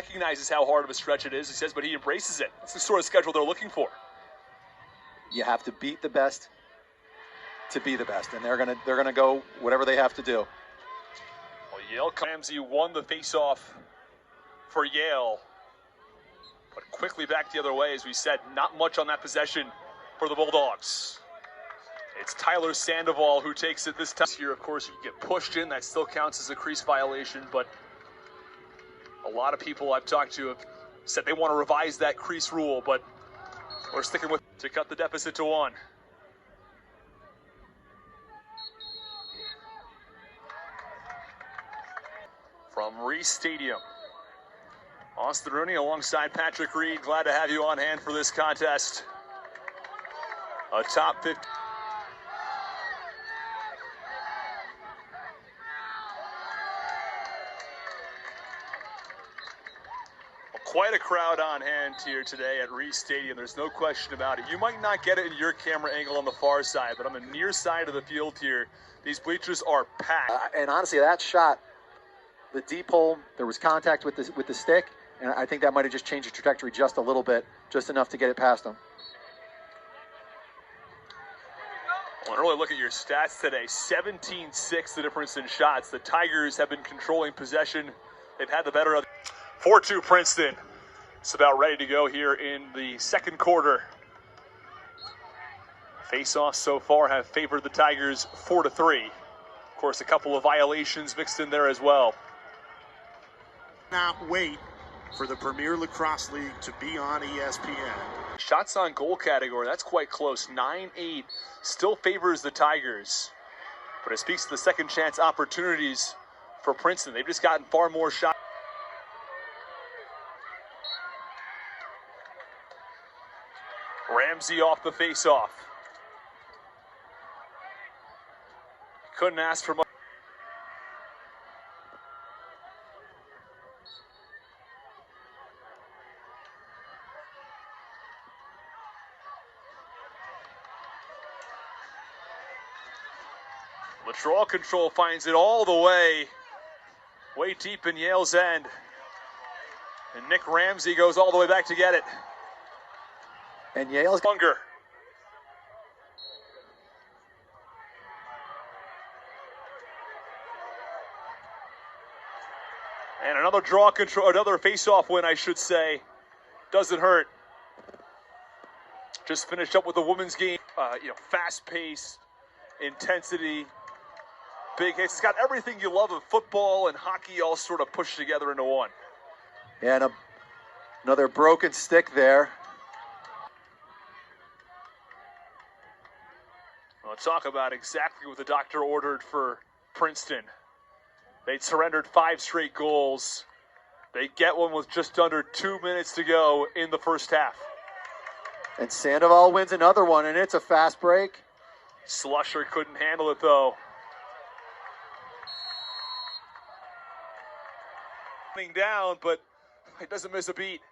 Recognizes how hard of a stretch it is, he says, but he embraces it. It's the sort of schedule they're looking for. You have to beat the best to be the best, and they're gonna go whatever they have to do. Well, Yale Ramsey won the face-off for Yale, but quickly back the other way. As we said, not much on that possession for the Bulldogs. It's Tyler Sandoval who takes it this time. Here, of course, you get pushed in. That still counts as a crease violation, but a lot of people I've talked to have said they want to revise that crease rule, but we're sticking with to cut the deficit to 1. From Reese Stadium, Austin Rooney alongside Patrick Reed. Glad to have you on hand for this contest. A top 50. Quite a crowd on hand here today at Reese Stadium. There's no question about it. You might not get it in your camera angle on the far side, but on the near side of the field here, these bleachers are packed. And honestly, that shot, the deep hole, there was contact with the stick, and I think that might have just changed the trajectory just a little bit, just enough to get it past him. Well, an early look at your stats today. 17-6 the difference in shots. The Tigers have been controlling possession. They've had the better of 4-2 Princeton. It's about ready to go here in the second quarter. Face-offs so far have favored the Tigers 4-3. Of course, a couple of violations mixed in there as well. Not wait for the Premier Lacrosse League to be on ESPN. Shots on goal category, that's quite close. 9-8 still favors the Tigers. But it speaks to the second chance opportunities for Princeton. They've just gotten far more shots. Ramsey off the face-off. Couldn't ask for much. Lateral control finds it all the way deep in Yale's end. And Nick Ramsey goes all the way back to get it. And Yale's longer. And another draw control, another face-off win, I should say. Doesn't hurt. Just finished up with the women's game. Fast-paced, intensity, big hits. It's got everything you love of football and hockey all sort of pushed together into one. And another broken stick there. Well, talk about exactly what the doctor ordered for Princeton. They'd surrendered 5 straight goals. They get one with just under 2 minutes to go in the first half. And Sandoval wins another one, and it's a fast break. Slusher couldn't handle it, though. Down, but it doesn't miss a beat.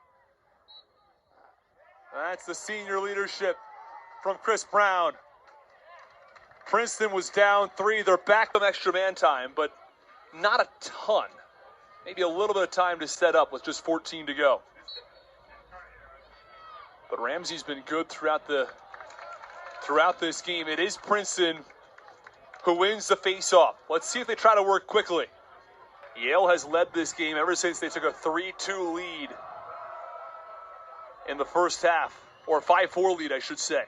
That's the senior leadership from Chris Brown. Princeton was down 3. They're back from extra man time, but not a ton. Maybe a little bit of time to set up with just 14 to go. But Ramsey's been good throughout this game. It is Princeton who wins the face-off. Let's see if they try to work quickly. Yale has led this game ever since they took a 3-2 lead in the first half, or 5-4 lead, I should say.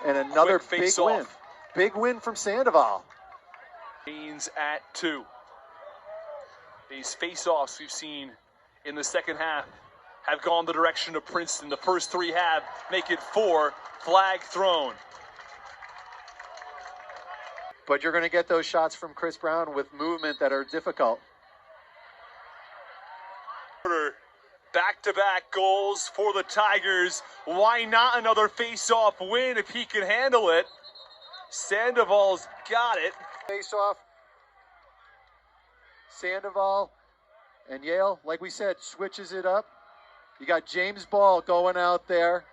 And another big win. Big win from Sandoval. Means at 2. These face-offs we've seen in the second half have gone the direction of Princeton. The first 3 have, make it 4. Flag thrown. But you're going to get those shots from Chris Brown with movement that are difficult. Back-to-back goals for the Tigers. Why not another face-off win if he can handle it? Sandoval's got it. Face-off. Sandoval and Yale, like we said, switches it up. You got James Ball going out there.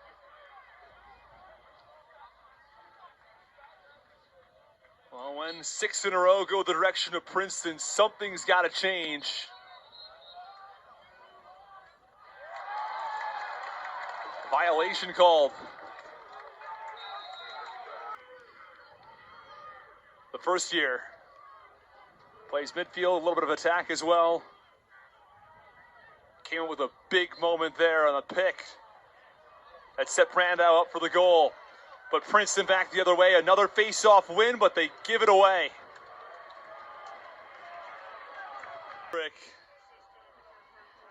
Well, when 6 in a row go the direction of Princeton, something's got to change. Violation called. The first year. Plays midfield, a little bit of attack as well. Came up with a big moment there on a pick that set Brandau up for the goal. But Princeton back the other way. Another face-off win, but they give it away.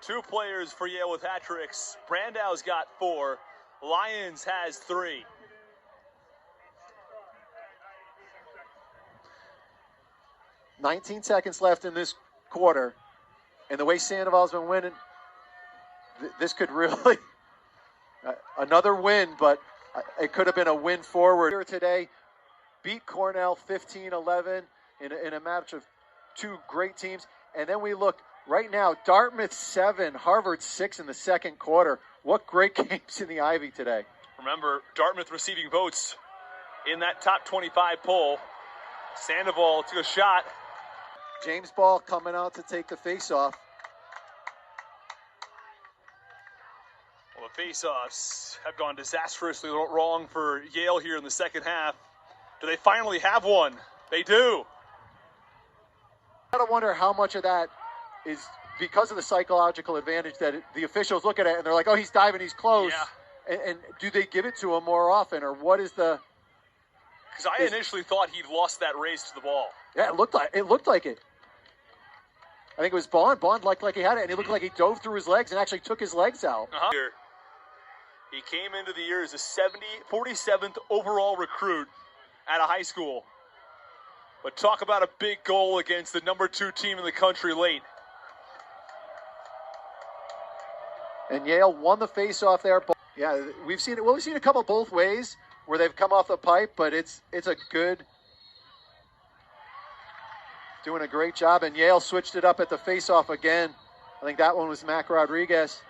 Two players for Yale with hat tricks. Brandau's got 4. Lyons has 3. "19 seconds left in this quarter, and the way Sandoval's been winning, this could really another win, but it could have been a win forward here today. Beat Cornell 15-11 in a match of two great teams, and then we look right now. Dartmouth 7, Harvard 6 in the second quarter. What great games in the Ivy today! Remember, Dartmouth receiving votes in that top 25 poll. Sandoval took a shot. James Ball coming out to take the face-off. Well, the face-offs have gone disastrously wrong for Yale here in the second half. Do they finally have one? They do. I gotta wonder how much of that is because of the psychological advantage that the officials look at it and they're like, "Oh, he's diving, he's close." Yeah. And do they give it to him more often, or what is the? Because I initially thought he'd lost that race to the ball. Yeah, it looked like it. I think it was Bond. Bond looked like he had it, and he looked like he dove through his legs and actually took his legs out. He came into the year as a 47th overall recruit at a high school. But talk about a big goal against the number 2 team in the country late. And Yale won the face-off there. Yeah, we've seen a couple both ways where they've come off the pipe, but it's a good, doing a great job. And Yale switched it up at the face-off again. I think that one was Mac Rodriguez.